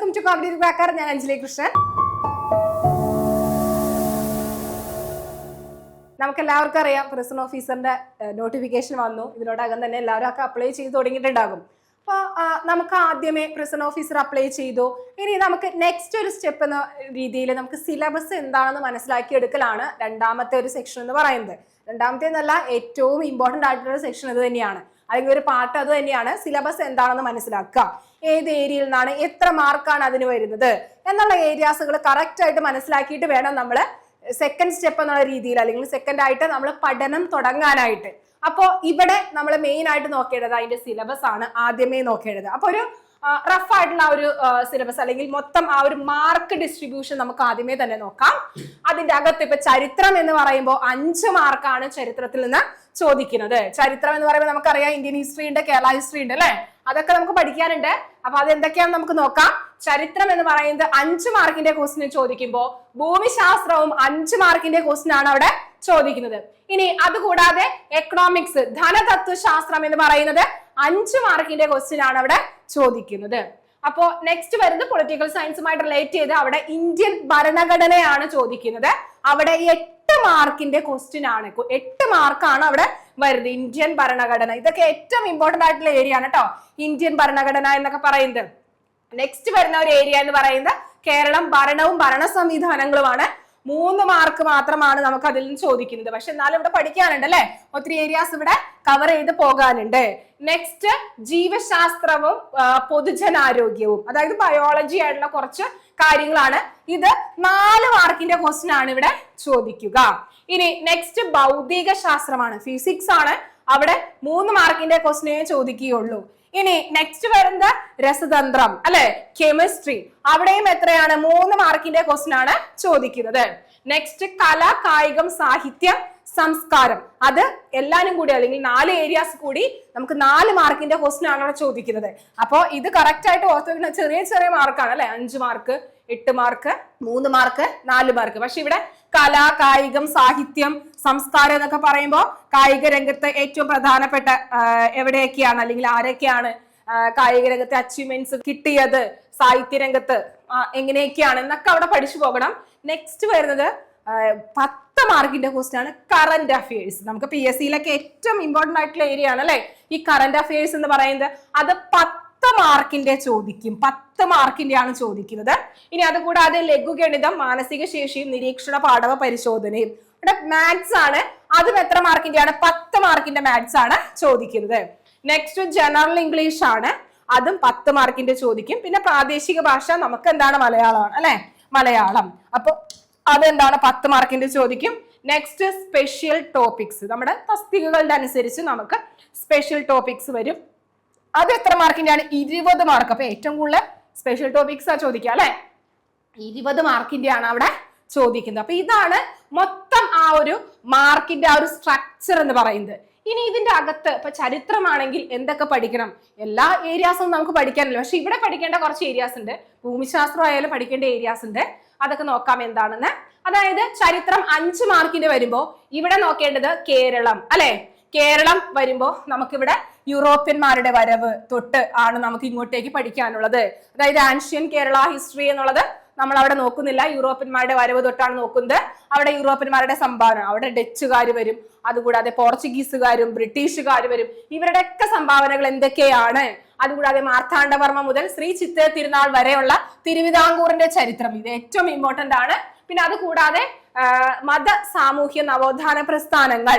Welcome to competitive cracker. ഞാൻ അഞ്ജലി കൃഷ്ണൻ. നമുക്ക് എല്ലാവർക്കും അറിയാം, പ്രിസൺ ഓഫീസറിന്റെ നോട്ടിഫിക്കേഷൻ വന്നു. ഇതിനോടകം തന്നെ എല്ലാവരും ഒക്കെ അപ്ലൈ ചെയ്ത് തുടങ്ങിയിട്ടുണ്ടാകും. അപ്പോൾ നമുക്ക് ആദ്യമേ പ്രിസൺ ഓഫീസർ അപ്ലൈ ചെയ്തു. ഇനി നമുക്ക് നെക്സ്റ്റ് ഒരു സ്റ്റെപ്പ് എന്ന രീതിയിൽ നമുക്ക് സിലബസ് എന്താണെന്ന് മനസ്സിലാക്കി എടുക്കലാണ് രണ്ടാമത്തെ ഒരു സെക്ഷൻ എന്ന് പറയുന്നത്. രണ്ടാമത്തെ എന്നല്ല, ഏറ്റവും ഇമ്പോർട്ടൻ്റ് ആയിട്ടുള്ള സെക്ഷൻ ഇത് തന്നെയാണ്, അല്ലെങ്കിൽ ഒരു പാർട്ട് അത് തന്നെയാണ്. സിലബസ് എന്താണെന്ന് മനസ്സിലാക്കുക, ഏത് ഏരിയയിൽ നിന്നാണ്, എത്ര മാർക്കാണ് അതിന് വരുന്നത് എന്നുള്ള ഏരിയാസുകൾ കറക്റ്റ് ആയിട്ട് മനസ്സിലാക്കിയിട്ട് വേണം നമ്മൾ സെക്കൻഡ് സ്റ്റെപ്പ് എന്നുള്ള രീതിയിൽ, അല്ലെങ്കിൽ സെക്കൻഡ് ആയിട്ട് നമ്മൾ പഠനം തുടങ്ങാനായിട്ട്. അപ്പോൾ ഇവിടെ നമ്മൾ മെയിൻ ആയിട്ട് നോക്കേണ്ടത് അതിന്റെ സിലബസ് ആണ് ആദ്യമേ നോക്കേണ്ടത്. അപ്പൊ ഒരു റഫ് ആയിട്ടുള്ള ഒരു സിലബസ് അല്ലെങ്കിൽ മൊത്തം ആ ഒരു മാർക്ക് ഡിസ്ട്രിബ്യൂഷൻ നമുക്ക് ആദ്യമേ തന്നെ നോക്കാം. അതിന്റെ അകത്ത് ഇപ്പൊ ചരിത്രം എന്ന് പറയുമ്പോൾ 5 മാർക്കാണ് ചരിത്രത്തിൽ നിന്ന് ചോദിക്കുന്നത്. ചരിത്രം എന്ന് പറയുമ്പോൾ നമുക്കറിയാം, ഇന്ത്യൻ ഹിസ്റ്ററി ഉണ്ട്, കേരള ഹിസ്റ്ററി ഉണ്ട്, അല്ലെ? അതൊക്കെ നമുക്ക് പഠിക്കാനുണ്ട്. അപ്പൊ അത് എന്തൊക്കെയാണെന്ന് നമുക്ക് നോക്കാം. ചരിത്രം എന്ന് പറയുന്നത് 5 മാർക്കിന്റെ ക്വസ്റ്റ്യൻ ചോദിക്കുമ്പോൾ ഭൂമിശാസ്ത്രവും 5 മാർക്കിന്റെ ക്വസ്റ്റ്യൻ ആണ് അവിടെ ചോദിക്കുന്നത്. ഇനി അതുകൂടാതെ എക്കണോമിക്സ്, ധനതത്വശാസ്ത്രം എന്ന് പറയുന്നത് 5 മാർക്കിന്റെ ക്വസ്റ്റ്യൻ ആണ് അവിടെ ചോദിക്കുന്നത്. അപ്പോ നെക്സ്റ്റ് വരുന്നത് പൊളിറ്റിക്കൽ സയൻസുമായിട്ട് റിലേറ്റ് ചെയ്ത് അവിടെ ഇന്ത്യൻ ഭരണഘടനയാണ് ചോദിക്കുന്നത്. അവിടെ 8 മാർക്കിന്റെ ക്വസ്റ്റ്യൻ ആണ്, 8 മാർക്കാണ് അവിടെ വരുന്നത്. ഇന്ത്യൻ ഭരണഘടന, ഇതൊക്കെ ഏറ്റവും ഇമ്പോർട്ടന്റ് ആയിട്ടുള്ള ഏരിയ ആണ് കേട്ടോ, ഇന്ത്യൻ ഭരണഘടന എന്നൊക്കെ പറയുന്നത്. നെക്സ്റ്റ് വരുന്ന ഒരു ഏരിയ എന്ന് പറയുന്നത് കേരളം, ഭരണവും ഭരണ സംവിധാനങ്ങളുമാണ്. 3 മാർക്ക് മാത്രമാണ് നമുക്ക് അതിൽ നിന്ന് ചോദിക്കുന്നത്. പക്ഷെ എന്നാലും ഇവിടെ പഠിക്കാനുണ്ട്, അല്ലെ? ഒത്തിരി ഏരിയാസ് ഇവിടെ കവർ ചെയ്ത് പോകാനുണ്ട്. നെക്സ്റ്റ് ജീവശാസ്ത്രവും പൊതുജനാരോഗ്യവും, അതായത് ബയോളജി ആയിട്ടുള്ള കുറച്ച് കാര്യങ്ങളാണ്. ഇത് 4 മാർക്കിന്റെ ക്വസ്റ്റ്യൻ ആണ് ഇവിടെ ചോദിക്കുക. ഇനി നെക്സ്റ്റ് ഭൗതിക ശാസ്ത്രമാണ്, ഫിസിക്സ് ആണ്. അവിടെ 3 മാർക്കിന്റെ ക്വസ്റ്റ്യനെ ചോദിക്കുകയുള്ളൂ. ഇനി നെക്സ്റ്റ് വരുന്നത് രസതന്ത്രം, അല്ലെ? കെമിസ്ട്രി, അവിടെയും എത്രയാണ്? 3 മാർക്കിന്റെ ക്വസ്റ്റ്യൻ ആണ് ചോദിക്കുന്നത്. നെക്സ്റ്റ് കല, കായികം, സാഹിത്യം, സംസ്കാരം, അത് എല്ലാരും കൂടി അല്ലെങ്കിൽ 4 ഏരിയാസ് കൂടി നമുക്ക് 4 മാർക്കിന്റെ ക്വസ്റ്റ്യൻ ആണ് അവിടെ ചോദിക്കുന്നത്. അപ്പോ ഇത് കറക്റ്റ് ആയിട്ട് ഓർത്ത് വെക്കുന്ന ചെറിയ ചെറിയ മാർക്കാണ്, അല്ലെ? 5 മാർക്ക്, 8 മാർക്ക്, 3 മാർക്ക്, 4 മാർക്ക്. പക്ഷെ ഇവിടെ കല, കായികം, സാഹിത്യം, സംസ്കാരം എന്നൊക്കെ പറയുമ്പോൾ കായിക രംഗത്ത് ഏറ്റവും പ്രധാനപ്പെട്ട എവിടെയൊക്കെയാണ് അല്ലെങ്കിൽ ആരൊക്കെയാണ് കായിക രംഗത്തെ അച്ചീവ്മെന്റ്സ് കിട്ടിയത്, സാഹിത്യ രംഗത്ത് എങ്ങനെയൊക്കെയാണ് എന്നൊക്കെ അവിടെ പഠിച്ചു പോകണം. നെക്സ്റ്റ് വരുന്നത് 10 മാർക്കിന്റെ ക്വസ്റ്റ്യൻ ആണ് കറന്റ് അഫയേഴ്സ്. നമുക്ക് PSCയിലൊക്കെ ഏറ്റവും ഇമ്പോർട്ടന്റ് ആയിട്ടുള്ള ഏരിയ ആണ്, അല്ലെ? ഈ കറന്റ് അഫയേഴ്സ് എന്ന് പറയുന്നത് അത് 10 മാർക്കിന്റെ ചോദിക്കും, 10 മാർക്കിന്റെ ആണ് ചോദിക്കുന്നത്. ഇനി അതുകൂടാതെ ലഘുഗണിതം, മാനസിക ശേഷിയും, നിരീക്ഷണ പാഠവ പരിശോധനയും. ഇവിടെ മാത്സ് ആണ്, അതും എത്ര മാർക്കിന്റെ ആണ്? 10 മാർക്കിന്റെ മാത്സ് ആണ് ചോദിക്കുന്നത്. നെക്സ്റ്റ് ജനറൽ ഇംഗ്ലീഷ് ആണ്, അതും 10 മാർക്കിന്റെ ചോദിക്കും. പിന്നെ പ്രാദേശിക ഭാഷ നമുക്ക് എന്താണ്? മലയാളമാണ്, അല്ലെ? മലയാളം. അപ്പൊ അതെന്താണ്? 10 മാർക്കിന്റെ ചോദിക്കും. നെക്സ്റ്റ് സ്പെഷ്യൽ ടോപ്പിക്സ്, നമ്മുടെ തസ്തികകളുടെ അനുസരിച്ച് നമുക്ക് സ്പെഷ്യൽ ടോപ്പിക്സ് വരും. അത് എത്ര മാർക്കിന്റെ ആണ്? 20 മാർക്ക്. അപ്പൊ ഏറ്റവും കൂടുതൽ സ്പെഷ്യൽ ടോപ്പിക്സ് ആ ചോദിക്കുക, അല്ലെ? 20 മാർക്കിന്റെ ആണ് അവിടെ ചോദിക്കുന്നത്. അപ്പൊ ഇതാണ് മൊത്തം ആ ഒരു മാർക്കിന്റെ ആ ഒരു സ്ട്രക്ചർ എന്ന് പറയുന്നത്. ഇനി ഇതിന്റെ അകത്ത് ഇപ്പൊ ചരിത്രമാണെങ്കിൽ എന്തൊക്കെ പഠിക്കണം? എല്ലാ ഏരിയാസും നമുക്ക് പഠിക്കാനല്ലോ, പക്ഷെ ഇവിടെ പഠിക്കേണ്ട കുറച്ച് ഏരിയാസ് ഉണ്ട്. ഭൂമിശാസ്ത്രം ആയാലും പഠിക്കേണ്ട ഏരിയാസ് ഉണ്ട്, അതൊക്കെ നോക്കാം എന്താണെന്ന്. അതായത് ചരിത്രം 5 മാർക്കിന്റെ വരുമ്പോ ഇവിടെ നോക്കേണ്ടത് കേരളം, അല്ലെ? കേരളം വരുമ്പോ നമുക്കിവിടെ യൂറോപ്യന്മാരുടെ വരവ് തൊട്ട് ആണ് നമുക്ക് ഇങ്ങോട്ടേക്ക് പഠിക്കാനുള്ളത്. അതായത് ആൻഷ്യൻ കേരള ഹിസ്റ്ററി എന്നുള്ളത് നമ്മൾ അവിടെ നോക്കുന്നില്ല, യൂറോപ്യന്മാരുടെ വരവ് തൊട്ടാണ് നോക്കുന്നത്. അവിടെ യൂറോപ്യന്മാരുടെ സംഭാവന, അവിടെ ഡച്ചുകാർ വരും, അതുകൂടാതെ പോർച്ചുഗീസുകാരും ബ്രിട്ടീഷുകാർ വരും. ഇവരുടെയൊക്കെ സംഭാവനകൾ എന്തൊക്കെയാണ്? അതുകൂടാതെ മാർത്താണ്ഡവർമ്മ മുതൽ ശ്രീ ചിത്തിര തിരുനാൾ വരെയുള്ള തിരുവിതാംകൂറിന്റെ ചരിത്രം, ഇത് ഏറ്റവും ഇമ്പോർട്ടന്റ് ആണ്. പിന്നെ അതുകൂടാതെ മത സാമൂഹ്യ നവോത്ഥാന പ്രസ്ഥാനങ്ങൾ,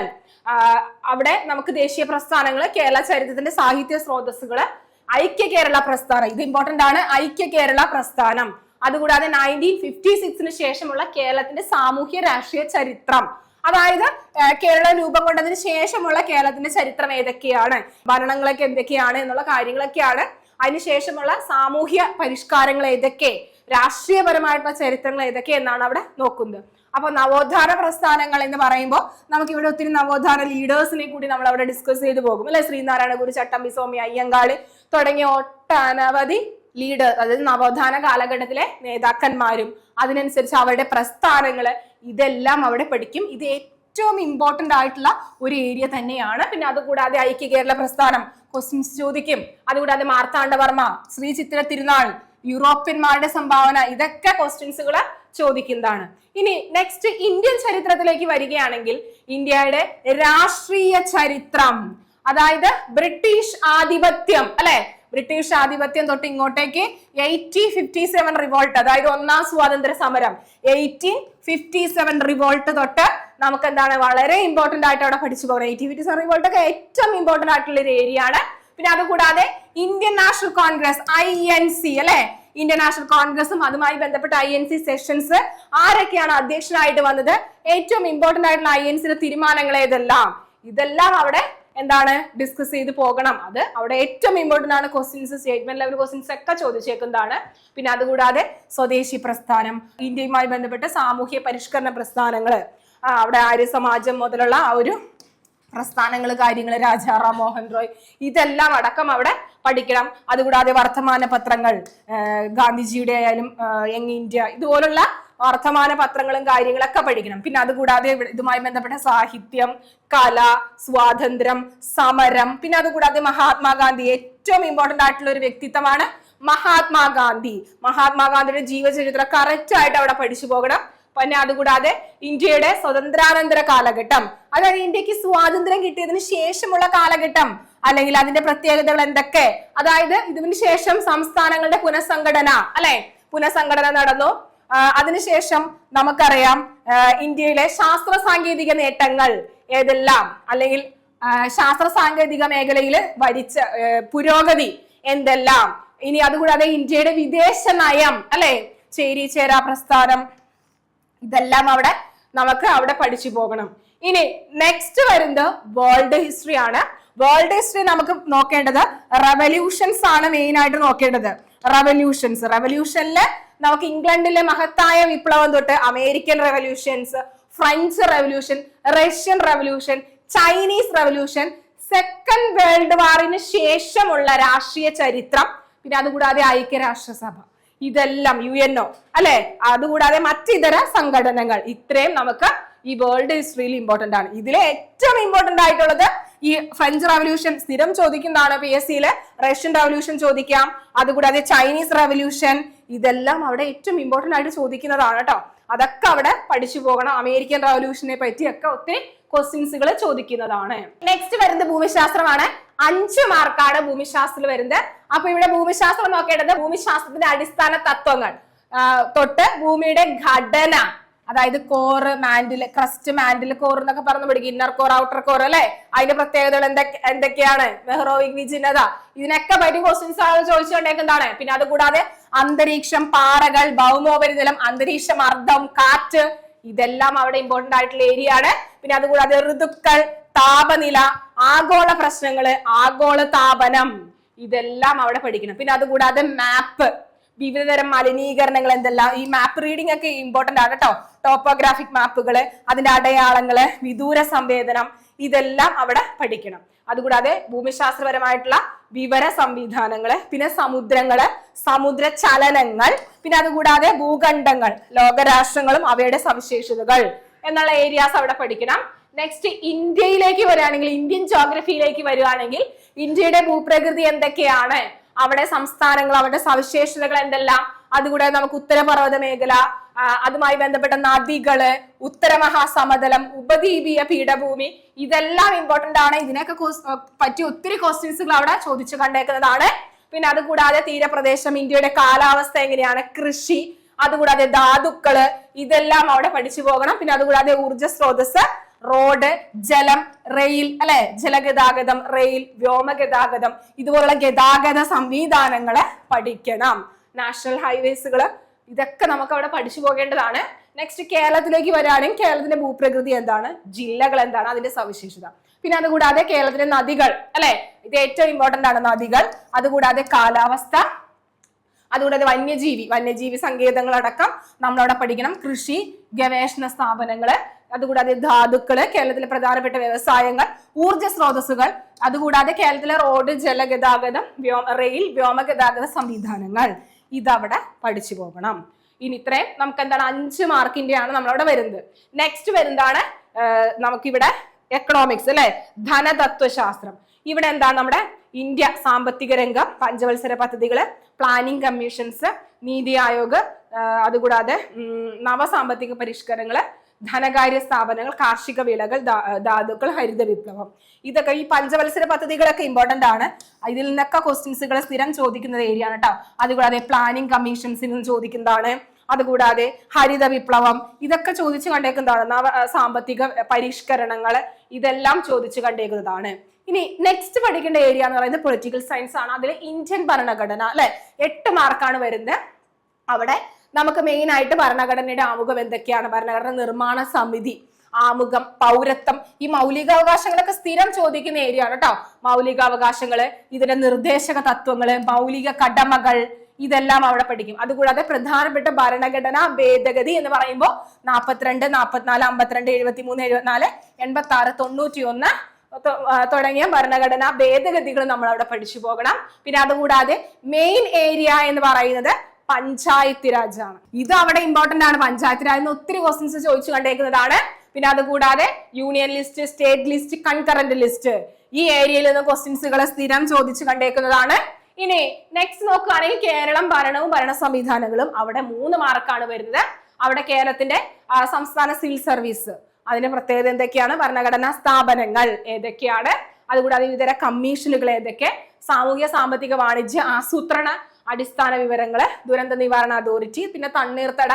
അവിടെ നമുക്ക് ദേശീയ പ്രസ്ഥാനങ്ങൾ, കേരള ചരിത്രത്തിന്റെ സാഹിത്യ സ്രോതസ്സുകള്, ഐക്യ കേരള പ്രസ്ഥാനം, ഇത് ഇമ്പോർട്ടന്റ് ആണ്, ഐക്യ കേരള പ്രസ്ഥാനം. അതുകൂടാതെ 1956 ശേഷമുള്ള കേരളത്തിന്റെ സാമൂഹ്യ രാഷ്ട്രീയ ചരിത്രം, അതായത് കേരളം രൂപം കൊണ്ടതിന് ശേഷമുള്ള കേരളത്തിന്റെ ചരിത്രം ഏതൊക്കെയാണ്, ഭരണങ്ങളൊക്കെ എന്തൊക്കെയാണ് എന്നുള്ള കാര്യങ്ങളൊക്കെയാണ്. അതിനുശേഷമുള്ള സാമൂഹ്യ പരിഷ്കാരങ്ങൾ ഏതൊക്കെ, രാഷ്ട്രീയപരമായിട്ടുള്ള ചരിത്രങ്ങൾ ഏതൊക്കെ എന്നാണ് അവിടെ നോക്കുന്നത്. അപ്പൊ നവോത്ഥാന പ്രസ്ഥാനങ്ങൾ എന്ന് പറയുമ്പോൾ നമുക്ക് ഇവിടെ ഒത്തിരി നവോത്ഥാന ലീഡേഴ്സിനെ കൂടി നമ്മൾ അവിടെ ഡിസ്കസ് ചെയ്തു പോകും, അല്ലെ? ശ്രീനാരായണ ഗുരു, ചട്ടമ്പി സ്വാമി അയ്യങ്കാളി തുടങ്ങിയ ഒട്ടനവധി ലീഡർ, അതായത് നവോത്ഥാന കാലഘട്ടത്തിലെ നേതാക്കന്മാരും അതിനനുസരിച്ച് അവരുടെ പ്രസ്ഥാനങ്ങള്, ഇതെല്ലാം അവിടെ പഠിക്കും. ഇത് ഏറ്റവും ഇമ്പോർട്ടന്റ് ആയിട്ടുള്ള ഒരു ഏരിയ തന്നെയാണ്. പിന്നെ അതുകൂടാതെ ഐക്യ കേരള പ്രസ്ഥാനം ക്വസ്റ്റ്യൻസ് ചോദിക്കും. അതുകൂടാതെ മാർത്താണ്ഡവർമ്മ, ശ്രീ ചിത്തിര തിരുനാൾ, യൂറോപ്യന്മാരുടെ സംഭാവന, ഇതൊക്കെ ക്വസ്റ്റ്യൻസുകൾ ചോദിക്കുന്നതാണ്. ഇനി നെക്സ്റ്റ് ഇന്ത്യൻ ചരിത്രത്തിലേക്ക് വരികയാണെങ്കിൽ ഇന്ത്യയുടെ രാഷ്ട്രീയ ചരിത്രം, അതായത് ബ്രിട്ടീഷ് ആധിപത്യം അല്ലെ, ബ്രിട്ടീഷ് ആധിപത്യം തൊട്ട് ഇങ്ങോട്ടേക്ക് 1857 റിവോൾട്ട്, അതായത് ഒന്നാം സ്വാതന്ത്ര്യ സമരം 1857 റിവോൾട്ട് തൊട്ട് നമുക്ക് എന്താണ് വളരെ ഇമ്പോർട്ടന്റ് ആയിട്ട് അവിടെ പഠിച്ചു പോകണം. 1857 റിവോൾട്ട് ഒക്കെ ഏറ്റവും ഇമ്പോർട്ടന്റ് ആയിട്ടുള്ള ഒരു ഏരിയ ആണ്. പിന്നെ അതുകൂടാതെ ഇന്ത്യൻ നാഷണൽ കോൺഗ്രസ് INC അല്ലെ, ഇന്ത്യൻ നാഷണൽ കോൺഗ്രസും അതുമായി ബന്ധപ്പെട്ട INC സെഷൻസ് ആരൊക്കെയാണ് അധ്യക്ഷനായിട്ട് വന്നത്, ഏറ്റവും ഇമ്പോർട്ടന്റ് ആയിട്ടുള്ള INC തീരുമാനങ്ങൾ ഏതെല്ലാം, ഇതെല്ലാം അവിടെ എന്താണ് ഡിസ്കസ് ചെയ്ത് പോകണം. അത് അവിടെ ഏറ്റവും ഇമ്പോർട്ടന്റ് ആണ്. ക്വസ്റ്റ്യൻസ്, സ്റ്റേറ്റ്മെന്റ് ലെവൽ ക്വസ്റ്റ്യൻസ് ഒക്കെ ചോദിച്ചേക്കുന്നതാണ്. പിന്നെ അതുകൂടാതെ സ്വദേശി പ്രസ്ഥാനം, ഇന്ത്യയുമായി ബന്ധപ്പെട്ട സാമൂഹ്യ പരിഷ്കരണ പ്രസ്ഥാനങ്ങള്, അവിടെ ആര്യ സമാജം മുതലുള്ള ആ ഒരു പ്രസ്ഥാനങ്ങൾ, കാര്യങ്ങൾ, രാജാറാം മോഹൻ റോയ്, ഇതെല്ലാം അടക്കം അവിടെ പഠിക്കണം. അതുകൂടാതെ വർത്തമാന പത്രങ്ങൾ, ഗാന്ധിജിയുടെ ആയാലും യങ് ഇന്ത്യ, ഇതുപോലുള്ള വർത്തമാന പത്രങ്ങളും കാര്യങ്ങളൊക്കെ പഠിക്കണം. പിന്നെ അതുകൂടാതെ ഇതുമായി ബന്ധപ്പെട്ട സാഹിത്യം, കല, സ്വാതന്ത്ര്യം, സമരം, പിന്നെ അതുകൂടാതെ മഹാത്മാഗാന്ധി, ഏറ്റവും ഇമ്പോർട്ടന്റ് ആയിട്ടുള്ള ഒരു വ്യക്തിത്വമാണ് മഹാത്മാഗാന്ധി. മഹാത്മാഗാന്ധിയുടെ ജീവചരിത്രം കറക്റ്റ് ആയിട്ട് അവിടെ പഠിച്ചു പോകണം. പിന്നെ അതുകൂടാതെ ഇന്ത്യയുടെ സ്വതന്ത്രാനന്തര കാലഘട്ടം, അതായത് ഇന്ത്യക്ക് സ്വാതന്ത്ര്യം കിട്ടിയതിന് ശേഷമുള്ള കാലഘട്ടം, അല്ലെങ്കിൽ അതിന്റെ പ്രത്യേകതകൾ എന്തൊക്കെ, അതായത് ഇതിനു ശേഷം സംസ്ഥാനങ്ങളുടെ പുനഃസംഘടന അല്ലെ, പുനഃസംഘടന നടന്നു. അതിനുശേഷം നമുക്കറിയാം ഇന്ത്യയിലെ ശാസ്ത്ര സാങ്കേതിക നേട്ടങ്ങൾ ഏതെല്ലാം, അല്ലെങ്കിൽ ശാസ്ത്ര സാങ്കേതിക മേഖലയിൽ വരിച്ച പുരോഗതി എന്തെല്ലാം. ഇനി അതുകൂടാതെ ഇന്ത്യയുടെ വിദേശ നയം അല്ലെ, ചേരി ചേരാ പ്രസ്ഥാനം, ഇതെല്ലാം നമുക്ക് അവിടെ പഠിച്ചു പോകണം. ഇനി നെക്സ്റ്റ് വരുന്നത് വേൾഡ് ഹിസ്റ്ററി ആണ്. വേൾഡ് ഹിസ്റ്ററി നമുക്ക് നോക്കേണ്ടത് റെവല്യൂഷൻസ് ആണ് മെയിൻ ആയിട്ട് നോക്കേണ്ടത്. റെവല്യൂഷനില് നമുക്ക് ഇംഗ്ലണ്ടിലെ മഹത്തായ വിപ്ലവം തൊട്ട് American revolutions, French revolution, Russian revolution, Chinese revolution, second world വാറിന് ശേഷമുള്ള രാഷ്ട്രീയ ചരിത്രം, പിന്നെ അതുകൂടാതെ ഐക്യരാഷ്ട്രസഭ, ഇതെല്ലാം UNO അല്ലെ, അതുകൂടാതെ മറ്റിതര സംഘടനകൾ, ഇത്രയും നമുക്ക് ഈ വേൾഡ് ഹിസ്റ്ററിയിൽ ഇമ്പോർട്ടന്റ് ആണ്. ഇതിലെ ഏറ്റവും ഇമ്പോർട്ടന്റ് ആയിട്ടുള്ളത് ഈ ഫ്രഞ്ച് റവല്യൂഷൻ, സ്ഥിരം ചോദിക്കുന്നതാണ് PSCയില്. റഷ്യൻ റവല്യൂഷൻ ചോദിക്കാം, അതുകൂടാതെ ചൈനീസ് റവല്യൂഷൻ, ഇതെല്ലാം അവിടെ ഏറ്റവും ഇമ്പോർട്ടന്റ് ആയിട്ട് ചോദിക്കുന്നതാണ് കേട്ടോ. അതൊക്കെ അവിടെ പഠിച്ചു പോകണം. അമേരിക്കൻ റവല്യൂഷനെ പറ്റിയൊക്കെ ഒത്തിരി ക്വസ്റ്റ്യൻസുകൾ ചോദിക്കുന്നതാണ്. നെക്സ്റ്റ് വരുന്നത് ഭൂമിശാസ്ത്രമാണ്. 5 മാർക്കാണ് ഭൂമിശാസ്ത്രത്തിൽ വരുന്നത്. അപ്പൊ ഇവിടെ ഭൂമിശാസ്ത്രം നോക്കേണ്ടത് ഭൂമിശാസ്ത്രത്തിന്റെ അടിസ്ഥാന തത്വങ്ങൾ തൊട്ട് ഭൂമിയുടെ ഘടന, അതായത് core, mantle, crest, mantle, core എന്നൊക്കെ പറഞ്ഞു പഠിക്കും. ഇന്നർ കോർ, ഔട്ടർ കോർ അല്ലെ, അതിന്റെ പ്രത്യേകതകൾ എന്തൊക്കെയാണ്, മെഹ്റോവിക് വിജിന്നത, ഇതിനൊക്കെ പറ്റി ക്വസ്റ്റ്യൻസ് ചോദിച്ചുകൊണ്ടേക്കുന്നതാണ്. പിന്നെ അതുകൂടാതെ അന്തരീക്ഷം, പാറകൾ, ഭൗമോപരിതലം, അന്തരീക്ഷ മർദ്ദം, കാറ്റ്, ഇതെല്ലാം അവിടെ ഇമ്പോർട്ടന്റ് ആയിട്ടുള്ള ഏരിയ ആണ്. പിന്നെ അതുകൂടാതെ ഋതുക്കൾ, താപനില, ആഗോള പ്രശ്നങ്ങള്, ആഗോള താപനം, ഇതെല്ലാം അവിടെ പഠിക്കണം. പിന്നെ അതുകൂടാതെ മാപ്പ്, വിവിധതരം മലിനീകരണങ്ങൾ എന്തെല്ലാം, ഈ മാപ്പ് റീഡിംഗ് ഒക്കെ ഇമ്പോർട്ടന്റ് ആണ് കേട്ടോ. ടോപ്പോഗ്രാഫിക് മാപ്പുകള്, അതിന്റെ അടയാളങ്ങള്, വിദൂര സംവേദനം, ഇതെല്ലാം അവിടെ പഠിക്കണം. അതുകൂടാതെ ഭൂമിശാസ്ത്രപരമായിട്ടുള്ള വിവര സംവിധാനങ്ങള്, പിന്നെ സമുദ്രങ്ങള്, സമുദ്ര ചലനങ്ങൾ, പിന്നെ അതുകൂടാതെ ഭൂഖണ്ഡങ്ങൾ, ലോകരാഷ്ട്രങ്ങളും അവയുടെ സവിശേഷതകൾ എന്നുള്ള ഏരിയാസ് അവിടെ പഠിക്കണം. നെക്സ്റ്റ് ഇന്ത്യയിലേക്ക് വരികയാണെങ്കിൽ, ഇന്ത്യൻ ജോഗ്രഫിയിലേക്ക് വരികയാണെങ്കിൽ ഇന്ത്യയുടെ ഭൂപ്രകൃതി എന്തൊക്കെയാണ്, അവിടെ സംസ്ഥാനങ്ങൾ, അവരുടെ സവിശേഷതകൾ എന്തെല്ലാം, അതുകൂടാതെ നമുക്ക് ഉത്തരപർവ്വത മേഖല, അതുമായി ബന്ധപ്പെട്ട നദികള്, ഉത്തരമഹാസമതലം, ഉപദ്വീപീയ പീഠഭൂമി, ഇതെല്ലാം ഇമ്പോർട്ടന്റ് ആണ്. ഇതിനൊക്കെ പറ്റി ഒത്തിരി ക്വസ്റ്റ്യൻസുകൾ അവിടെ ചോദിച്ചു കണ്ടേക്കുന്നതാണ്. പിന്നെ അതുകൂടാതെ തീരപ്രദേശം, ഇന്ത്യയുടെ കാലാവസ്ഥ എങ്ങനെയാണ്, കൃഷി, അതുകൂടാതെ ധാതുക്കള്, ഇതെല്ലാം അവിടെ പഠിച്ചു പോകണം. പിന്നെ അതുകൂടാതെ ഊർജ സ്രോതസ്, റോഡ്, ജലം, റെയിൽ അല്ലെ, ജലഗതാഗതം, റെയിൽ, വ്യോമഗതാഗതം, ഇതുപോലുള്ള ഗതാഗത സംവിധാനങ്ങള് പഠിക്കണം. നാഷണൽ ഹൈവേസുകള്, ഇതൊക്കെ നമുക്ക് അവിടെ പഠിച്ചു പോകേണ്ടതാണ്. നെക്സ്റ്റ് കേരളത്തിലേക്ക് വരികയാണെങ്കിൽ കേരളത്തിന്റെ ഭൂപ്രകൃതി എന്താണ്, ജില്ലകൾ എന്താണ്, അതിന്റെ സവിശേഷത. പിന്നെ അതുകൂടാതെ കേരളത്തിലെ നദികൾ അല്ലെ, ഇത് ഏറ്റവും ഇമ്പോർട്ടന്റ് ആണ്, നദികൾ. അതുകൂടാതെ കാലാവസ്ഥ, അതുകൂടാതെ വന്യജീവി സങ്കേതങ്ങൾ അടക്കം നമ്മളവിടെ പഠിക്കണം. കൃഷി, ഗവേഷണ സ്ഥാപനങ്ങള്, അതുകൂടാതെ ധാതുക്കള്, കേരളത്തിലെ പ്രധാനപ്പെട്ട വ്യവസായങ്ങൾ, ഊർജ സ്രോതസ്സുകൾ, അതുകൂടാതെ കേരളത്തിലെ റോഡ്, ജലഗതാഗതം, റെയിൽ, വ്യോമഗതാഗത സംവിധാനങ്ങൾ, ഇതവിടെ പഠിച്ചു പോകണം. ഇനി ഇത്രയും നമുക്ക് എന്താണ് 5 മാർക്കിന്റെ ആണ് നമ്മളവിടെ വരുന്നത്. നെക്സ്റ്റ് വരുന്നതാണ് നമുക്കിവിടെ എക്കണോമിക്സ് അല്ലെ, ധനതത്വശാസ്ത്രം. ഇവിടെ എന്താണ് നമ്മുടെ ഇന്ത്യ സാമ്പത്തിക രംഗം, പഞ്ചവത്സര പദ്ധതികള്, പ്ലാനിംഗ് കമ്മീഷൻസ്, നീതി ആയോഗ്, അതുകൂടാതെ നവസാമ്പത്തിക പരിഷ്കരണങ്ങള്, ധനകാര്യ സ്ഥാപനങ്ങൾ, കാർഷിക വിളകൾ, ധാതുക്കൾ, ഹരിത വിപ്ലവം. ഇതൊക്കെ ഈ പഞ്ചവത്സര പദ്ധതികളൊക്കെ ഇമ്പോർട്ടന്റ് ആണ്. ഇതിൽ നിന്നൊക്കെ ക്വസ്റ്റ്യൻസുകൾ സ്ഥിരം ചോദിക്കുന്ന ഏരിയ ആണ് കേട്ടോ. അതുകൂടാതെ പ്ലാനിംഗ് കമ്മീഷൻസിൽ നിന്ന് ചോദിക്കുന്നതാണ്. അതുകൂടാതെ ഹരിത വിപ്ലവം ഇതൊക്കെ ചോദിച്ചു കണ്ടേക്കുന്നതാണ്. നവ സാമ്പത്തിക പരിഷ്കരണങ്ങൾ ഇതെല്ലാം ചോദിച്ചു കണ്ടേക്കുന്നതാണ്. ഇനി നെക്സ്റ്റ് പഠിക്കേണ്ട ഏരിയ എന്ന് പറയുന്നത് പൊളിറ്റിക്കൽ സയൻസ് ആണ്. അതിൽ ഇന്ത്യൻ ഭരണഘടന അല്ലെ 8 മാർക്കാണ് വരുന്നത്. അവിടെ നമുക്ക് മെയിൻ ആയിട്ട് ഭരണഘടനയുടെ ആമുഖം എന്തൊക്കെയാണ്, ഭരണഘടന നിർമ്മാണ സമിതി, ആമുഖം, പൗരത്വം, ഈ മൗലികാവകാശങ്ങളൊക്കെ സ്ഥിരം ചോദിക്കുന്ന ഏരിയ ആണ് കേട്ടോ. മൗലികാവകാശങ്ങള്, ഇതിന്റെ നിർദ്ദേശക തത്വങ്ങള്, മൗലിക കടമകൾ ഇതെല്ലാം അവിടെ പഠിക്കും. അതുകൂടാതെ പ്രധാനപ്പെട്ട ഭരണഘടനാ ഭേദഗതി എന്ന് പറയുമ്പോൾ 42, 44, 52, 73, 74, 86, 91 തുടങ്ങിയ ഭരണഘടനാ ഭേദഗതികൾ നമ്മൾ അവിടെ പഠിച്ചു പോകണം. പിന്നെ അതുകൂടാതെ മെയിൻ ഏരിയ എന്ന് പറയുന്നത് പഞ്ചായത്ത് രാജ് ആണ്. ഇത് അവിടെ ഇമ്പോർട്ടന്റ് ആണ്. പഞ്ചായത്ത് രാജിന് ഒത്തിരി ക്വസ്റ്റ്യൻസ് ചോദിച്ചു കണ്ടേക്കുന്നതാണ്. പിന്നെ അതുകൂടാതെ union list, state list, concurrent list ഈ ഏരിയയിൽ നിന്ന് ക്വസ്റ്റ്യൻസുകൾ സ്ഥിരം ചോദിച്ചു കണ്ടേക്കുന്നതാണ്. ഇനി നെക്സ്റ്റ് നോക്കുകയാണെങ്കിൽ കേരളം ഭരണവും ഭരണ സംവിധാനങ്ങളും അവിടെ 3 മാർക്കാണ് വരുന്നത്. അവിടെ കേരളത്തിന്റെ സംസ്ഥാന സിവിൽ സർവീസ്, അതിന്റെ പ്രത്യേകത എന്തൊക്കെയാണ്, ഭരണഘടനാ സ്ഥാപനങ്ങൾ ഏതൊക്കെയാണ്, അതുകൂടാതെ വിവിധ കമ്മീഷനുകൾ ഏതൊക്കെ, സാമൂഹ്യ സാമ്പത്തിക വാണിജ്യ ആസൂത്രണ അടിസ്ഥാന വിവരങ്ങള്, ദുരന്ത നിവാരണ അതോറിറ്റി, പിന്നെ തണ്ണീർത്തട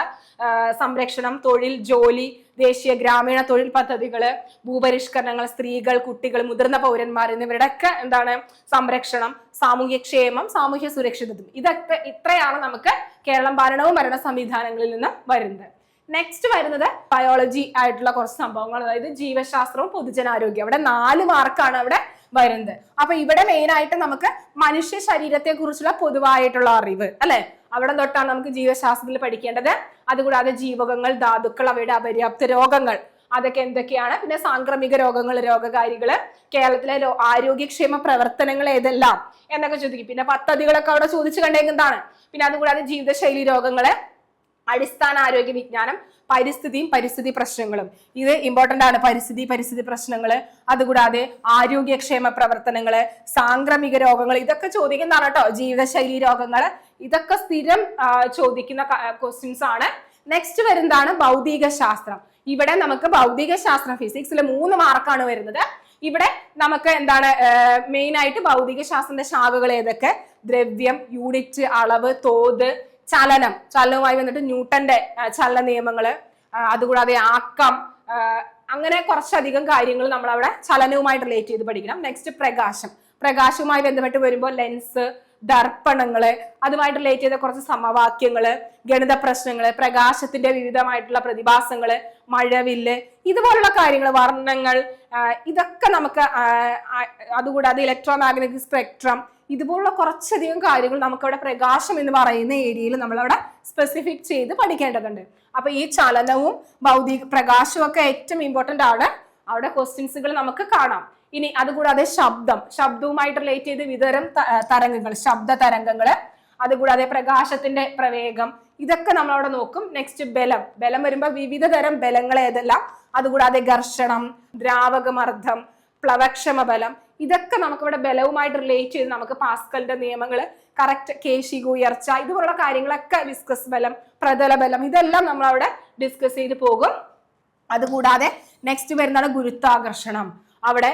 സംരക്ഷണം, തൊഴിൽ, ജോലി, ദേശീയ ഗ്രാമീണ തൊഴിൽ പദ്ധതികള്, ഭൂപരിഷ്കരണങ്ങൾ, സ്ത്രീകൾ, കുട്ടികൾ, മുതിർന്ന പൗരന്മാർ എന്നിവരുടെ ഒക്കെ എന്താണ് സംരക്ഷണം, സാമൂഹ്യക്ഷേമം, സാമൂഹ്യ സുരക്ഷിതത്വം ഇതൊക്കെ ഇത്രയാണ് നമുക്ക് കേരളം ഭരണവും ഭരണ സംവിധാനങ്ങളിൽ നിന്ന് വരുന്നത്. നെക്സ്റ്റ് വരുന്നത് ബയോളജി ആയിട്ടുള്ള കുറച്ച് സംഭവങ്ങൾ, അതായത് ജീവശാസ്ത്രവും പൊതുജനാരോഗ്യം. അവിടെ 4 മാർക്കാണ് അവിടെ വരുന്നത്. അപ്പൊ ഇവിടെ മെയിൻ ആയിട്ട് നമുക്ക് മനുഷ്യ ശരീരത്തെ കുറിച്ചുള്ള പൊതുവായിട്ടുള്ള അറിവ് അല്ലെ, അവിടെ തൊട്ടാണ് നമുക്ക് ജീവശാസ്ത്രത്തിൽ പഠിക്കേണ്ടത്. അതുകൂടാതെ ജീവകങ്ങൾ, ധാതുക്കൾ, അവയുടെ അപര്യാപ്ത രോഗങ്ങൾ അതൊക്കെ എന്തൊക്കെയാണ്, പിന്നെ സാംക്രമിക രോഗങ്ങൾ, രോഗകാരികള്, കേരളത്തിലെ ആരോഗ്യക്ഷേമ പ്രവർത്തനങ്ങൾ ഏതെല്ലാം എന്നൊക്കെ ചോദിക്കും. പിന്നെ പദ്ധതികളൊക്കെ അവിടെ ചോദിച്ചു കണ്ടേക്കുന്നതാണ്. പിന്നെ അതുകൂടാതെ ജീവിതശൈലി രോഗങ്ങള്, അടിസ്ഥാന ആരോഗ്യ വിജ്ഞാനം, പരിസ്ഥിതിയും പരിസ്ഥിതി പ്രശ്നങ്ങളും ഇത് ഇമ്പോർട്ടന്റ് ആണ്. പരിസ്ഥിതി പ്രശ്നങ്ങള്, അതുകൂടാതെ ആരോഗ്യക്ഷേമ പ്രവർത്തനങ്ങള്, സാംക്രമിക രോഗങ്ങൾ ഇതൊക്കെ ചോദിക്കുന്നതാണ് കേട്ടോ. ജീവിതശൈലി രോഗങ്ങള് ഇതൊക്കെ സ്ഥിരം ചോദിക്കുന്ന ക്വസ്റ്റ്യൻസ് ആണ്. നെക്സ്റ്റ് വരുന്നതാണ് ഭൗതിക ശാസ്ത്രം. ഇവിടെ നമുക്ക് ഭൗതിക ശാസ്ത്രം ഫിസിക്സിൽ 3 മാർക്കാണ് വരുന്നത്. ഇവിടെ നമുക്ക് എന്താണ് മെയിൻ ആയിട്ട് ഭൗതിക ശാസ്ത്രത്തിന്റെ ശാഖകൾ ഏതൊക്കെ, ദ്രവ്യം, യൂണിറ്റ്, അളവ്, തോത്, ചലനവുമായി വന്നിട്ട് ന്യൂട്ടന്റെ ചലന നിയമങ്ങള്, അതുകൂടാതെ ആക്കം, അങ്ങനെ കുറച്ചധികം കാര്യങ്ങൾ നമ്മൾ അവിടെ ചലനവുമായിട്ട് റിലേറ്റ് ചെയ്ത് പഠിക്കണം. നെക്സ്റ്റ് പ്രകാശവുമായി ബന്ധപ്പെട്ട് വരുമ്പോൾ ലെൻസ്, ദർപ്പണങ്ങള്, അതുമായിട്ട് റിലേറ്റ് ചെയ്ത കുറച്ച് സമവാക്യങ്ങള്, ഗണിത പ്രശ്നങ്ങള്, പ്രകാശത്തിന്റെ വിവിധമായിട്ടുള്ള പ്രതിഭാസങ്ങള്, മഴവില്ല് ഇതുപോലുള്ള കാര്യങ്ങൾ, വർണ്ണങ്ങൾ ഇതൊക്കെ നമുക്ക്, അതുകൂടാതെ ഇലക്ട്രോ മാഗ്നറ്റിക് സ്പെക്ട്രം ഇതുപോലുള്ള കുറച്ചധികം കാര്യങ്ങൾ നമുക്കവിടെ പ്രകാശം എന്ന് പറയുന്ന ഏരിയയിൽ നമ്മളവിടെ സ്പെസിഫിക് ചെയ്ത് പഠിക്കേണ്ടതുണ്ട്. അപ്പൊ ഈ ചലനവും ഭൗതിക പ്രകാശവും ഒക്കെ ഏറ്റവും ഇമ്പോർട്ടന്റ് ആണ്. അവിടെ ക്വസ്റ്റ്യൻസുകൾ നമുക്ക് കാണാം. ഇനി അതുകൂടാതെ ശബ്ദവുമായിട്ട് റിലേറ്റ് ചെയ്ത് വിതരം തരംഗങ്ങൾ, ശബ്ദ തരംഗങ്ങള്, അതുകൂടാതെ പ്രകാശത്തിന്റെ പ്രവേഗം ഇതൊക്കെ നമ്മളവിടെ നോക്കും. നെക്സ്റ്റ് ബലം വരുമ്പോൾ വിവിധ തരം ബലങ്ങൾ ഏതെല്ലാം, അതുകൂടാതെ ഘർഷണം, ദ്രാവകമർദ്ദം, പ്ലവക്ഷമ ബലം ഇതൊക്കെ നമുക്കിവിടെ ബലവുമായിട്ട് റിലേറ്റ് ചെയ്ത് നമുക്ക് പാസ്കലിന്റെ നിയമങ്ങള്, കറക്റ്റ് കേശിക ഉയർച്ച ഇതുപോലുള്ള കാര്യങ്ങളൊക്കെ, ഡിസ്കസ് ബലം, പ്രതല ബലം ഇതെല്ലാം നമ്മളവിടെ ഡിസ്കസ് ചെയ്ത് പോകും. അതുകൂടാതെ നെക്സ്റ്റ് വരുന്നതാണ് ഗുരുത്വാകർഷണം. അവിടെ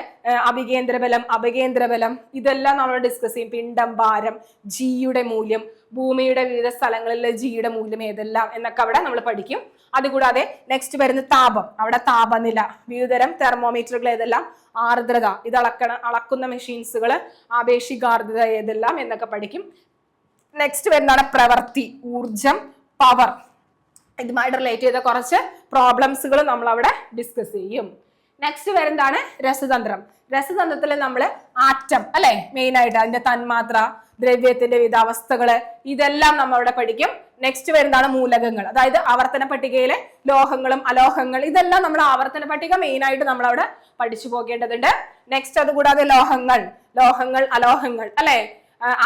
അഭികേന്ദ്ര ബലം, അപകേന്ദ്ര ബലം ഇതെല്ലാം നമ്മൾ ഡിസ്കസ് ചെയ്യും. പിണ്ഡം, ഭാരം, ജിയുടെ മൂല്യം, ഭൂമിയുടെ വിവിധ സ്ഥലങ്ങളിലെ ജിയുടെ മൂല്യം ഏതെല്ലാം എന്നൊക്കെ അവിടെ നമ്മൾ പഠിക്കും. അതുകൂടാതെ നെക്സ്റ്റ് വരുന്ന താപം, അവിടെ താപനില, വിവിധതരം തെർമോമീറ്ററുകൾ ഏതെല്ലാം, ആർദ്രത ഇത് അളക്കുന്ന മെഷീൻസുകൾ, ആപേക്ഷിക ആർദ്രത ഏതെല്ലാം എന്നൊക്കെ പഠിക്കും. നെക്സ്റ്റ് വരുന്നതാണ് പ്രവൃത്തി, ഊർജം, പവർ ഇതുമായിട്ട് റിലേറ്റ് ചെയ്ത കുറച്ച് പ്രോബ്ലംസുകൾ നമ്മൾ അവിടെ ഡിസ്കസ് ചെയ്യും. നെക്സ്റ്റ് വരുന്നതാണ് രസതന്ത്രത്തിൽ നമ്മൾ ആറ്റം അല്ലെ മെയിൻ ആയിട്ട് അതിന്റെ തന്മാത്ര, ദ്രവ്യത്തിന്റെ വിവിധ അവസ്ഥകള് ഇതെല്ലാം നമ്മൾ അവിടെ പഠിക്കും. നെക്സ്റ്റ് വരുന്നതാണ് മൂലകങ്ങൾ, അതായത് ആവർത്തന പട്ടികയിലെ ലോഹങ്ങളും അലോഹങ്ങൾ ഇതെല്ലാം നമ്മൾ ആവർത്തന പട്ടിക മെയിൻ ആയിട്ട് നമ്മൾ അവിടെ പഠിച്ചു പോകേണ്ടതുണ്ട്. നെക്സ്റ്റ് അതുകൂടാതെ ലോഹങ്ങൾ, അലോഹങ്ങൾ അല്ലെ,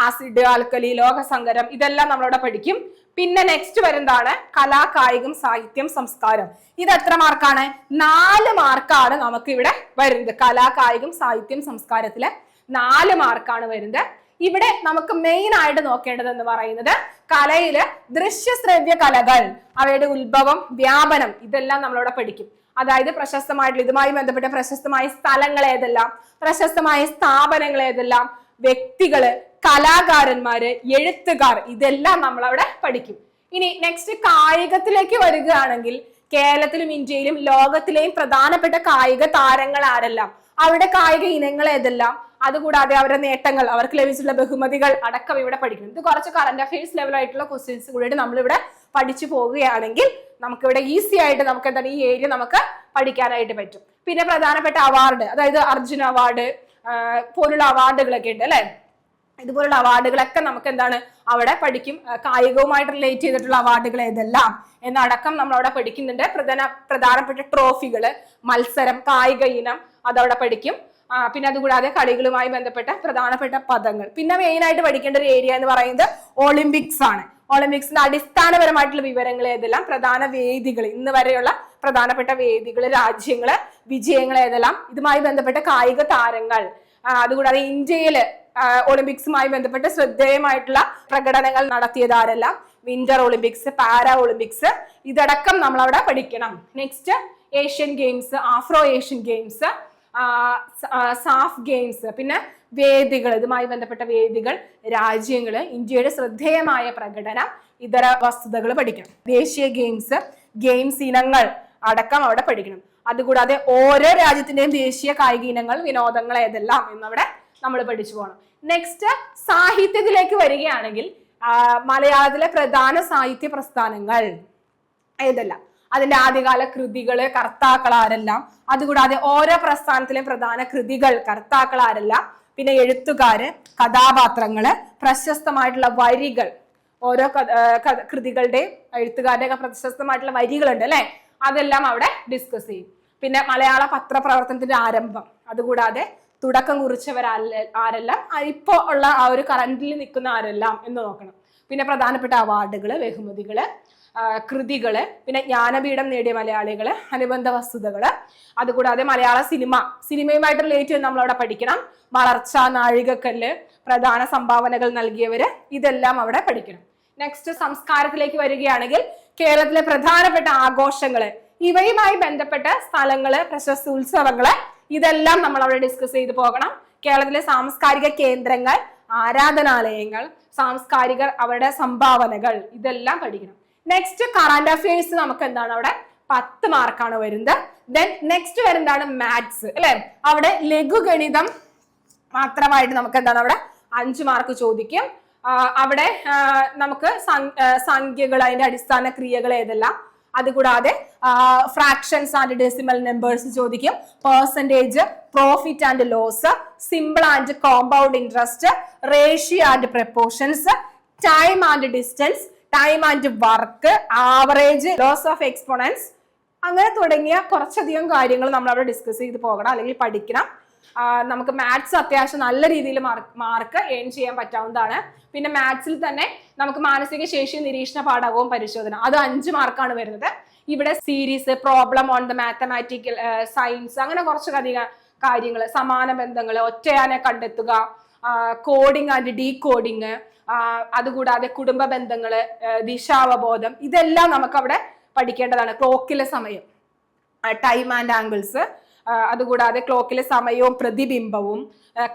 ആസിഡ്, ആൽക്കലി, ലോഹസങ്കരം ഇതെല്ലാം നമ്മളവിടെ പഠിക്കും. പിന്നെ നെക്സ്റ്റ് വരുന്നതാണ് കലാ, കായികം, സാഹിത്യം, സംസ്കാരം. ഇത് എത്ര മാർക്കാണ്? 4 മാർക്കാണ് നമുക്ക് ഇവിടെ വരുന്നത്. കലാ, കായികം, സാഹിത്യം, സംസ്കാരത്തില് 4 മാർക്കാണ് വരുന്നത്. ഇവിടെ നമുക്ക് മെയിൻ ആയിട്ട് നോക്കേണ്ടത് എന്ന് പറയുന്നത് കലയില് ദൃശ്യശ്രവ്യ കലകൾ, അവയുടെ ഉത്ഭവം, വ്യാപനം, ഇതെല്ലാം നമ്മളിവിടെ പഠിക്കും. അതായത് പ്രശസ്തമായിട്ടുള്ള ഇതുമായി ബന്ധപ്പെട്ട പ്രശസ്തമായ സ്ഥലങ്ങൾ ഏതെല്ലാം, പ്രശസ്തമായ സ്ഥാപനങ്ങൾ ഏതെല്ലാം, വ്യക്തികള്, കലാകാരന്മാര്, എഴുത്തുകാർ, ഇതെല്ലാം നമ്മളവിടെ പഠിക്കും. ഇനി നെക്സ്റ്റ് കായികത്തിലേക്ക് വരികയാണെങ്കിൽ കേരളത്തിലും ഇന്ത്യയിലും ലോകത്തിലെയും പ്രധാനപ്പെട്ട കായിക താരങ്ങൾ ആരെല്ലാം, അവരുടെ കായിക ഇനങ്ങൾ ഏതെല്ലാം, അതുകൂടാതെ അവരുടെ നേട്ടങ്ങൾ, അവർക്ക് ലഭിച്ചിട്ടുള്ള ബഹുമതികൾ അടക്കം ഇവിടെ പഠിക്കണം. ഇത് കുറച്ച് കറന്റ് അഫയേഴ്സ് ലെവലായിട്ടുള്ള ക്വസ്റ്റ്യൻസ് കൂടി നമ്മളിവിടെ പഠിച്ചു പോവുകയാണെങ്കിൽ നമുക്കിവിടെ ഈസി ആയിട്ട് നമുക്ക് എന്താണ് ഈ ഏരിയ നമുക്ക് പഠിക്കാനായിട്ട് പറ്റും. പിന്നെ പ്രധാനപ്പെട്ട അവാർഡ്, അതായത് അർജുന അവാർഡ് പോലുള്ള അവാർഡുകളൊക്കെ ഉണ്ട് അല്ലെ. ഇതുപോലുള്ള അവാർഡുകളൊക്കെ നമുക്ക് എന്താണ് അവിടെ പഠിക്കും. കായികവുമായിട്ട് റിലേറ്റ് ചെയ്തിട്ടുള്ള അവാർഡുകൾ ഏതെല്ലാം എന്നടക്കം നമ്മളവിടെ പഠിക്കുന്നുണ്ട്. പ്രധാനപ്പെട്ട ട്രോഫികള്, മത്സരം, കായിക ഇനം അതവിടെ പഠിക്കും. പിന്നെ അതുകൂടാതെ കളികളുമായി ബന്ധപ്പെട്ട പ്രധാനപ്പെട്ട പദങ്ങൾ. പിന്നെ മെയിൻ ആയിട്ട് പഠിക്കേണ്ട ഒരു ഏരിയ എന്ന് പറയുന്നത് ഒളിമ്പിക്സ് ആണ്. ഒളിമ്പിക്സിന്റെ അടിസ്ഥാനപരമായിട്ടുള്ള വിവരങ്ങൾ ഏതെല്ലാം, പ്രധാന വേദികൾ, ഇന്ന് വരെയുള്ള പ്രധാനപ്പെട്ട വേദികൾ, രാജ്യങ്ങള്, വിജയങ്ങൾ ഏതെല്ലാം, ഇതുമായി ബന്ധപ്പെട്ട കായിക താരങ്ങൾ, അതുകൂടാതെ ഇന്ത്യയില് ഒളിമ്പിക്സുമായി ബന്ധപ്പെട്ട് ശ്രദ്ധേയമായിട്ടുള്ള പ്രകടനങ്ങൾ നടത്തിയത് ആരെല്ലാം, വിന്റർ ഒളിമ്പിക്സ്, പാരാ ഒളിമ്പിക്സ്, ഇതടക്കം നമ്മൾ അവിടെ പഠിക്കണം. Next Asian Games, Afro Asian Games, SAF Games, പിന്നെ വേദികൾ, ഇതുമായി ബന്ധപ്പെട്ട വേദികൾ, രാജ്യങ്ങള്, ഇന്ത്യയുടെ ശ്രദ്ധേയമായ പ്രകടനം, ഇതര വസ്തുതകൾ പഠിക്കണം. ദേശീയ ഗെയിംസ്, ഗെയിംസ് ഇനങ്ങൾ അടക്കം അവിടെ പഠിക്കണം. അതുകൂടാതെ ഓരോ രാജ്യത്തിന്റെയും ദേശീയ കായിക ഇനങ്ങൾ, വിനോദങ്ങൾ ഏതെല്ലാം എന്നവിടെ നമ്മൾ പഠിച്ചു പോകണം. നെക്സ്റ്റ് സാഹിത്യത്തിലേക്ക് വരികയാണെങ്കിൽ മലയാളത്തിലെ പ്രധാന സാഹിത്യ പ്രസ്ഥാനങ്ങൾ ഏതെല്ലാം, അതിന്റെ ആദ്യകാല കൃതികള്, കർത്താക്കൾ ആരെല്ലാം, അതുകൂടാതെ ഓരോ പ്രസ്ഥാനത്തിലെയും പ്രധാന കൃതികൾ, കർത്താക്കൾ ആരെല്ലാം, പിന്നെ എഴുത്തുകാര്, കഥാപാത്രങ്ങള്, പ്രശസ്തമായിട്ടുള്ള വരികൾ, ഓരോ കൃതികളുടെയും എഴുത്തുകാരുടെ പ്രശസ്തമായിട്ടുള്ള വരികളുണ്ട് അല്ലെ, അതെല്ലാം അവിടെ ഡിസ്കസ് ചെയ്യും. പിന്നെ മലയാള പത്രപ്രവർത്തനത്തിന്റെ ആരംഭം, അതുകൂടാതെ തുടക്കം കുറിച്ചവർ ആരെല്ലാം, ഇപ്പോ ഉള്ള ആ ഒരു കറന്റിൽ നിൽക്കുന്ന ആരെല്ലാം എന്ന് നോക്കണം. പിന്നെ പ്രധാനപ്പെട്ട അവാർഡുകള്, ബഹുമതികള്, കൃതികള്, പിന്നെ ജ്ഞാനപീഠം നേടിയ മലയാളികള്, അനുബന്ധ വസ്തുതകള്, അതുകൂടാതെ മലയാള സിനിമയുമായിട്ട് റിലേറ്റ് ചെയ്ത് നമ്മളവിടെ പഠിക്കണം. വളർച്ച, നാഴികക്കല്ല്, പ്രധാന സംഭാവനകൾ നൽകിയവര്, ഇതെല്ലാം അവിടെ പഠിക്കണം. നെക്സ്റ്റ് സംസ്കാരത്തിലേക്ക് വരികയാണെങ്കിൽ കേരളത്തിലെ പ്രധാനപ്പെട്ട ആഘോഷങ്ങള്, ഇവയുമായി ബന്ധപ്പെട്ട സ്ഥലങ്ങള്, പ്രശസ്ത ഉത്സവങ്ങള്, ഇതെല്ലാം നമ്മൾ അവിടെ ഡിസ്കസ് ചെയ്ത് പോകണം. കേരളത്തിലെ സാംസ്കാരിക കേന്ദ്രങ്ങൾ, ആരാധനാലയങ്ങൾ, സാംസ്കാരികർ, അവരുടെ സംഭാവനകൾ, ഇതെല്ലാം പഠിക്കണം. നെക്സ്റ്റ് കറന്റ് അഫയേഴ്സ് നമുക്ക് എന്താണ് അവിടെ 10 മാർക്കാണ് വരുന്നത്. ദെൻ നെക്സ്റ്റ് വരുന്നതാണ് മാത്സ് അല്ലെ. അവിടെ ലഘുഗണിതം മാത്രമായിട്ട് നമുക്ക് എന്താണ് അവിടെ 5 മാർക്ക് ചോദിക്കും. അവിടെ നമുക്ക് സംഖ്യകൾ, അതിന്റെ അടിസ്ഥാന ക്രിയകൾ ഏതെല്ലാം, അതുകൂടാതെ ഫ്രാക്ഷൻസ് ആൻഡ് ഡെസിമൽ നമ്പേഴ്സ് ചോദിക്കും, percentage, profit and loss, simple and compound interest, ratio and proportions, time and distance, time and work, average, loss of exponents, അങ്ങനെ തുടങ്ങിയ കുറച്ചധികം കാര്യങ്ങൾ നമ്മൾ അവിടെ ഡിസ്കസ് ചെയ്ത് പോകണം അല്ലെങ്കിൽ പഠിക്കണം. നമുക്ക് മാത്സ് അത്യാവശ്യം നല്ല രീതിയിൽ മാർക്ക് ഏൺ ചെയ്യാൻ പറ്റാവുന്നതാണ്. പിന്നെ മാത്സിൽ തന്നെ നമുക്ക് മാനസിക ശേഷി നിരീക്ഷണ പാഠകവും പരിശോധന, അത് 5 മാർക്കാണ് വരുന്നത്. ഇവിടെ series, problem on the mathematical science, അങ്ങനെ കുറച്ചധികം കാര്യങ്ങൾ, സമാന ബന്ധങ്ങൾ, ഒറ്റയാനെ കണ്ടെത്തുക, കോഡിങ് ആൻഡ് ഡീകോഡിങ്, അതുകൂടാതെ കുടുംബ ബന്ധങ്ങള്, ദിശാവബോധം, ഇതെല്ലാം നമുക്ക് അവിടെ പഠിക്കേണ്ടതാണ്. ക്ലോക്കിലെ സമയം, ടൈം ആൻഡ് ആംഗിൾസ്, അതുകൂടാതെ ക്ലോക്കിലെ സമയവും പ്രതിബിംബവും,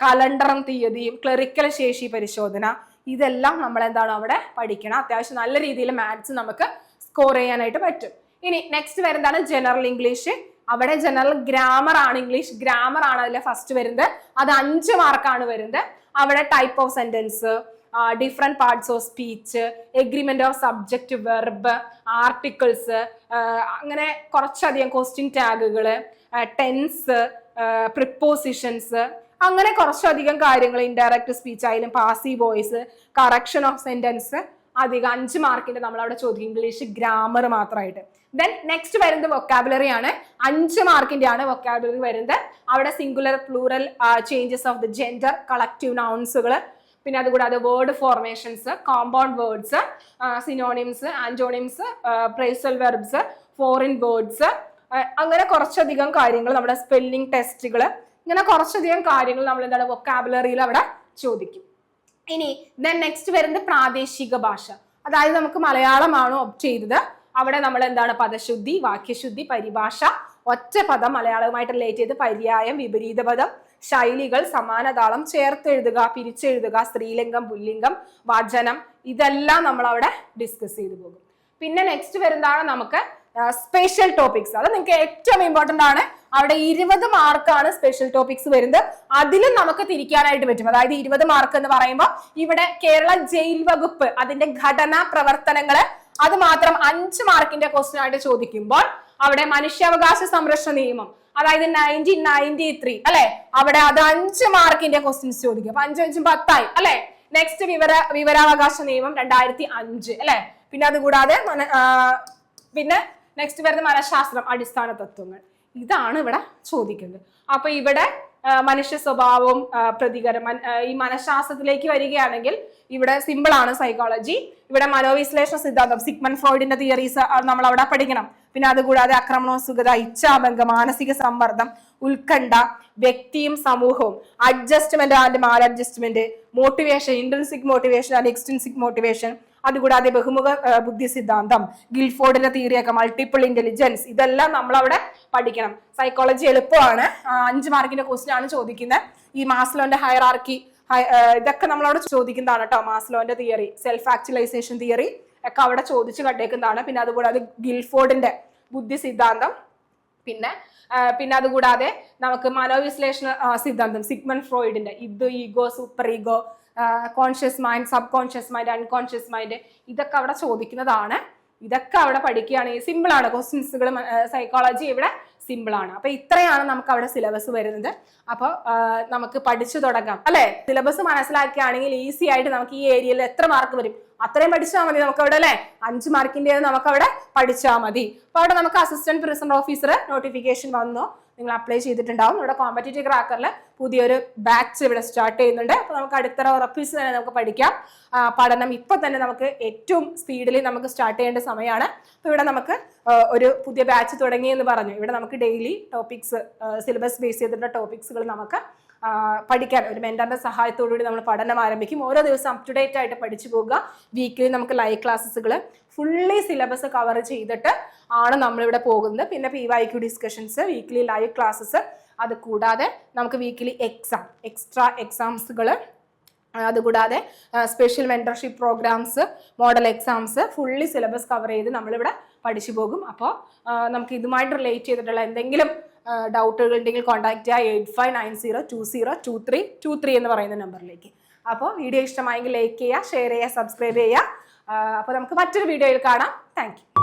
കലണ്ടറും തീയതിയും, ക്ലറിക്കൽ ശേഷി പരിശോധന, ഇതെല്ലാം നമ്മൾ എന്താണ് അവിടെ പഠിക്കണം. അത്യാവശ്യം നല്ല രീതിയിൽ മാത്സ് നമുക്ക് സ്കോർ ചെയ്യാനായിട്ട് പറ്റും. ഇനി നെക്സ്റ്റ് വരുന്നതാണ് ജനറൽ ഇംഗ്ലീഷ്. അവിടെ ജനറൽ ഗ്രാമർ ആണ്, ഇംഗ്ലീഷ് ഗ്രാമർ ആണ് അതിലെ ഫസ്റ്റ് വരുന്നത്. അത് 5 മാർക്കാണ് വരുന്നത്. അവിടെ type of sentence, different parts of speech, agreement of subject, verb, articles, അങ്ങനെ കുറച്ചധികം ക്വസ്റ്റ്യൻ ടാഗുകള്, ടെൻസ്, പ്രിപ്പോസിഷൻസ്, അങ്ങനെ കുറച്ചധികം കാര്യങ്ങൾ, ഇൻഡയറക്റ്റ് സ്പീച്ച് ആയാലും passive voice, correction of sentence, അധികം 5 മാർക്കിന്റെ നമ്മൾ അവിടെ ചോദിക്കും ഇംഗ്ലീഷ് ഗ്രാമർ മാത്രമായിട്ട്. ദെൻ നെക്സ്റ്റ് വരുന്നത് വൊക്കാബുലറി ആണ്. 5 മാർക്കിന്റെ ആണ് വൊക്കാബുലറി വരുന്നത്. അവിടെ singular, plural, changes of the gender, collective നൗൺസുകൾ, പിന്നെ അതുകൂടാതെ word formations, compound words, synonyms, antonyms, phrasal verbs, foreign words, അങ്ങനെ കുറച്ചധികം കാര്യങ്ങൾ, നമ്മുടെ സ്പെല്ലിംഗ് ടെസ്റ്റുകൾ, ഇങ്ങനെ കുറച്ചധികം കാര്യങ്ങൾ നമ്മൾ എന്താണ് വൊക്കാബുലറിയിൽ അവിടെ ചോദിക്കും. ഇനി ദെൻ നെക്സ്റ്റ് വരുന്നത് പ്രാദേശിക ഭാഷ. അതായത് നമുക്ക് മലയാളമാണോ ഒബ്റ്റ് ചെയ്തത്, അവിടെ നമ്മൾ എന്താണ് പദശുദ്ധി, വാക്യശുദ്ധി, പരിഭാഷ, ഒറ്റ പദം മലയാളവുമായിട്ട് റിലേറ്റ് ചെയ്ത് പര്യായം, വിപരീത പദം, ശൈലികൾ, സമാനതാളം, ചേർത്തെഴുതുക, പിരിച്ചെഴുതുക, സ്ത്രീലിംഗം, പുല്ലിംഗം, വചനം, ഇതെല്ലാം നമ്മൾ അവിടെ ഡിസ്കസ് ചെയ്തു പോകും. പിന്നെ നെക്സ്റ്റ് വരുന്നതാണ് നമുക്ക് സ്പെഷ്യൽ ടോപ്പിക്സ്. അത് നിങ്ങൾക്ക് ഏറ്റവും ഇമ്പോർട്ടന്റ് ആണ്. അവിടെ 20 മാർക്കാണ് സ്പെഷ്യൽ ടോപ്പിക്സ് വരുന്നത്. അതിലും നമുക്ക് തിരിക്കാനായിട്ട് പറ്റും. അതായത് 20 മാർക്ക് എന്ന് പറയുമ്പോൾ ഇവിടെ കേരള ജയിൽ വകുപ്പ് അതിന്റെ ഘടനാ പ്രവർത്തനങ്ങള് അത് മാത്രം 5 മാർക്കിന്റെ ക്വസ്റ്റ്യൻ ആയിട്ട് ചോദിക്കുമ്പോൾ അവിടെ മനുഷ്യാവകാശ സംരക്ഷണ നിയമം അതായത് 1993 അല്ലെ, അവിടെ അത് 5 മാർക്കിന്റെ ക്വസ്റ്റ്യൻസ് ചോദിക്കും. അപ്പൊ 5 5 10 അല്ലെ. നെക്സ്റ്റ് വിവരാവകാശ നിയമം 2005 അല്ലെ. പിന്നെ അതുകൂടാതെ പിന്നെ നെക്സ്റ്റ് വരുന്ന മനഃശാസ്ത്രം, അടിസ്ഥാന തത്വങ്ങൾ. ഇതാണ് ഇവിടെ ചോദിക്കുന്നത്. അപ്പൊ ഇവിടെ മനുഷ്യ സ്വഭാവവും പ്രതികരണം ഈ മനഃശാസ്ത്രത്തിലേക്ക് വരികയാണെങ്കിൽ ഇവിടെ സിമ്പിൾ ആണ് സൈക്കോളജി. ഇവിടെ മനോവിശ്ലേഷണ സിദ്ധാന്തം, സിഗ്മണ്ട് ഫ്രോയിഡിന്റെ തിയറീസ് നമ്മൾ അവിടെ പഠിക്കണം. പിന്നെ അതുകൂടാതെ ആക്രമണോത്സുകത, ഇച്ഛാഭംഗം, മാനസിക സമ്മർദ്ദം, ഉത്കണ്ഠ, വ്യക്തിയും സമൂഹവും, adjustment and maladjustment, motivation, intrinsic motivation and extrinsic motivation, അതുകൂടാതെ ബഹുമുഖ ബുദ്ധി സിദ്ധാന്തം, ഗിൽഫോർഡിന്റെ തിയറിയൊക്കെ, മൾട്ടിപ്പിൾ ഇന്റലിജൻസ്, ഇതെല്ലാം നമ്മൾ അവിടെ പഠിക്കണം. സൈക്കോളജി എളുപ്പമാണ്. 5 മാർക്കിന്റെ ക്വസ്റ്റ്യൻ ആണ് ചോദിക്കുന്നത്. ഈ മാസ്ലോന്റെ ഹയറാർക്കി ഇതൊക്കെ നമ്മളവിടെ ചോദിക്കുന്നതാണ് കേട്ടോ. മാസ്ലോന്റെ തിയറി, സെൽഫ് ആക്ച്വലൈസേഷൻ തിയറി ഒക്കെ അവിടെ ചോദിച്ചു കണ്ടേക്കുന്നതാണ്. പിന്നെ അതുകൂടാതെ ഗിൽഫോർഡിന്റെ ബുദ്ധി സിദ്ധാന്തം, പിന്നെ അതുകൂടാതെ നമുക്ക് മനോവിശ്ലേഷണ സിദ്ധാന്തം, സിഗ്മണ്ട് ഫ്രോയിഡിന്റെ ഇത്, ego, super ego, conscious mind, sub conscious mind, unconscious mind, ഇതൊക്കെ അവിടെ ചോദിക്കുന്നതാണ്. ഇതൊക്കെ അവിടെ പഠിക്കുകയാണെങ്കിൽ സിമ്പിൾ ആണ്. ക്വസ്റ്റ്യൻസുകൾ സൈക്കോളജി ഇവിടെ സിമ്പിൾ ആണ്. അപ്പൊ ഇത്രയാണ് നമുക്ക് അവിടെ സിലബസ് വരുന്നത്. അപ്പൊ നമുക്ക് പഠിച്ചു തുടങ്ങാം അല്ലെ. സിലബസ് മനസ്സിലാക്കുകയാണെങ്കിൽ ഈസി ആയിട്ട് നമുക്ക് ഈ ഏരിയയിൽ എത്ര മാർക്ക് വരും അത്രയും പഠിച്ചാൽ മതി. നമുക്ക് അവിടെ അല്ലെ 5 മാർക്കിന്റെ നമുക്ക് അവിടെ പഠിച്ചാൽ മതി. അപ്പൊ അവിടെ നമുക്ക് അസിസ്റ്റന്റ് പ്രിസണർ ഓഫീസർ നോട്ടിഫിക്കേഷൻ വന്നു, നിങ്ങൾ അപ്ലൈ ചെയ്തിട്ടുണ്ടാവും. ഇവിടെ കോമ്പറ്റേറ്റീവ് ക്രാക്കറിൽ പുതിയൊരു ബാച്ച് ഇവിടെ സ്റ്റാർട്ട് ചെയ്യുന്നുണ്ട്. അപ്പൊ നമുക്ക് അടുത്ത ഉറപ്പിച്ച് തന്നെ നമുക്ക് പഠിക്കാം. പഠനം ഇപ്പൊ തന്നെ നമുക്ക് ഏറ്റവും സ്പീഡിൽ നമുക്ക് സ്റ്റാർട്ട് ചെയ്യേണ്ട സമയമാണ്. അപ്പൊ ഇവിടെ നമുക്ക് ഒരു പുതിയ ബാച്ച് തുടങ്ങി എന്ന് പറഞ്ഞു. ഇവിടെ നമുക്ക് ഡെയിലി ടോപ്പിക്സ്, സിലബസ് ബേസ് ചെയ്തിട്ടുള്ള ടോപ്പിക്സുകൾ നമുക്ക് പഠിക്കാൻ ഒരു മെന്ററിന്റെ സഹായത്തോടുകൂടി നമ്മൾ പഠനം ആരംഭിക്കും. ഓരോ ദിവസം അപ് ടു ഡേറ്റ് ആയിട്ട് പഠിച്ചു പോകുക. വീക്കിലി നമുക്ക് ലൈവ് ക്ലാസ്സുകൾ ഫുള്ളി സിലബസ് കവർ ചെയ്തിട്ട് ആണ് നമ്മളിവിടെ പോകുന്നത്. പിന്നെ PYQ discussions, weekly live classes, അത് കൂടാതെ നമുക്ക് വീക്കിലി എക്സ്ട്രാ എക്സാംസുകൾ, അതുകൂടാതെ special mentorship programmes, model exams, fully syllabus cover ചെയ്ത് നമ്മളിവിടെ പഠിച്ചു പോകും. അപ്പോൾ നമുക്ക് ഇതുമായിട്ട് റിലേറ്റ് ചെയ്തിട്ടുള്ള എന്തെങ്കിലും ഡൗട്ടുകൾ ഉണ്ടെങ്കിൽ കോൺടാക്ട് ചെയ്യുക 8590202323 എന്ന് പറയുന്ന നമ്പറിലേക്ക്. അപ്പോൾ വീഡിയോ ഇഷ്ടമായെങ്കിൽ ലൈക്ക് ചെയ്യുക, ഷെയർ ചെയ്യുക, സബ്സ്ക്രൈബ് ചെയ്യുക. അപ്പോൾ നമുക്ക് മറ്റൊരു വീഡിയോയിൽ കാണാം. Thank you.